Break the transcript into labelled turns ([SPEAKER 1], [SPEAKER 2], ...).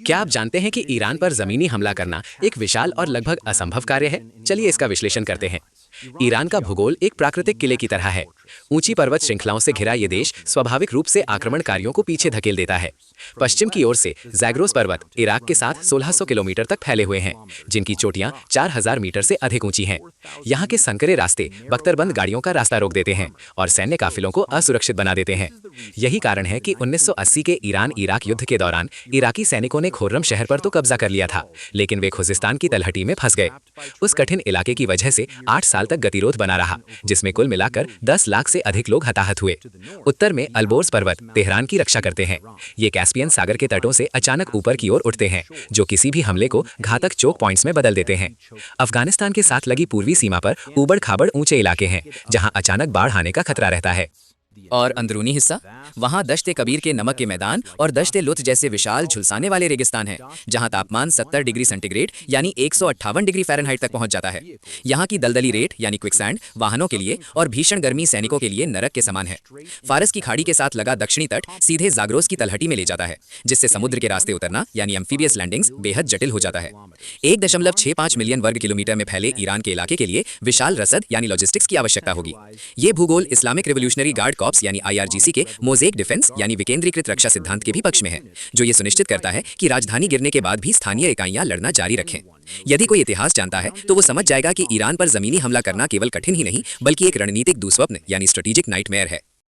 [SPEAKER 1] क्या आप जानते हैं कि ईरान पर जमीनी हमला करना एक विशाल और लगभग असंभव कार्य है? चलिए इसका विश्लेषण करते हैं। ईरान का भूगोल एक प्राकृतिक किले की तरह है। ऊंची पर्वत श्रृंखलाओं से घिरा ये देश स्वाभाविक रूप से आक्रमणकारियों को पीछे धकेल देता है। पश्चिम की ओर से ज़ैग्रोस पर्वत इराक के साथ 1600 किलोमीटर तक फैले हुए हैं, जिनकी चोटियां 4000 मीटर से अधिक ऊंची हैं। यहाँ के संकरे रास्ते बख्तरबंद गाड़ियों का रास्ता रोक देते हैं और सैन्य काफिलों को असुरक्षित बना देते हैं। यही कारण है कि 1980 के ईरान इराक युद्ध के दौरान इराकी सैनिकों ने खुर्रम शहर पर तो कब्जा कर लिया था, लेकिन वे खुजिस्तान की तलहटी में फंस गए। उस कठिन इलाके की वजह से 8 साल तक गतिरोध बना रहा, जिसमें कुल मिलाकर 10 लाख से अधिक लोग हताहत हुए। उत्तर में अल्बोर्स पर्वत तेहरान की रक्षा करते हैं। ये कैस्पियन सागर के तटों से अचानक ऊपर की ओर उठते हैं, जो किसी भी हमले को घातक चोक पॉइंट्स में बदल देते हैं। अफगानिस्तान के साथ लगी पूर्वी सीमा पर ऊबड़ खाबड़ ऊंचे इलाके हैं, जहां अचानक बाढ़ आने का खतरा रहता है।
[SPEAKER 2] और अंदरूनी हिस्सा, वहाँ दश्त कबीर के नमक के मैदान और दश्त लुत्फ जैसे विशाल झुलसाने वाले रेगिस्तान हैं, जहाँ तापमान 70 डिग्री सेंटीग्रेड यानी 158 डिग्री फ़ारेनहाइट तक पहुँच जाता है। यहाँ की दलदली रेत यानी क्विकसैंड वाहनों के लिए और भीषण गर्मी सैनिकों के लिए नरक के समान है। फारस की खाड़ी के साथ लगा दक्षिणी तट सीधे ज़ाग्रोस की तलहटी में ले जाता है, जिससे समुद्र के रास्ते उतरना यानी एम्फीबियस लैंडिंग्स बेहद जटिल हो जाता है। 1.65 मिलियन वर्ग किलोमीटर में फैले ईरान के इलाके के लिए विशाल रसद यानी लॉजिस्टिक्स की आवश्यकता होगी। ये भूगोल इस्लामिक रिवोल्यूशनरी गार्ड कॉर्प्स यानी IRGC के मोज़ेक डिफेंस यानी विकेंद्रीकृत रक्षा सिद्धांत के भी पक्ष में है, जो ये सुनिश्चित करता है कि राजधानी गिरने के बाद भी स्थानीय इकाइयां लड़ना जारी रखें। यदि कोई इतिहास जानता है तो वो समझ जाएगा कि ईरान पर जमीनी हमला करना केवल कठिन ही नहीं, बल्कि एक रणनीतिक दुस्वप्न यानी स्ट्रेटेजिक नाइटमेयर है।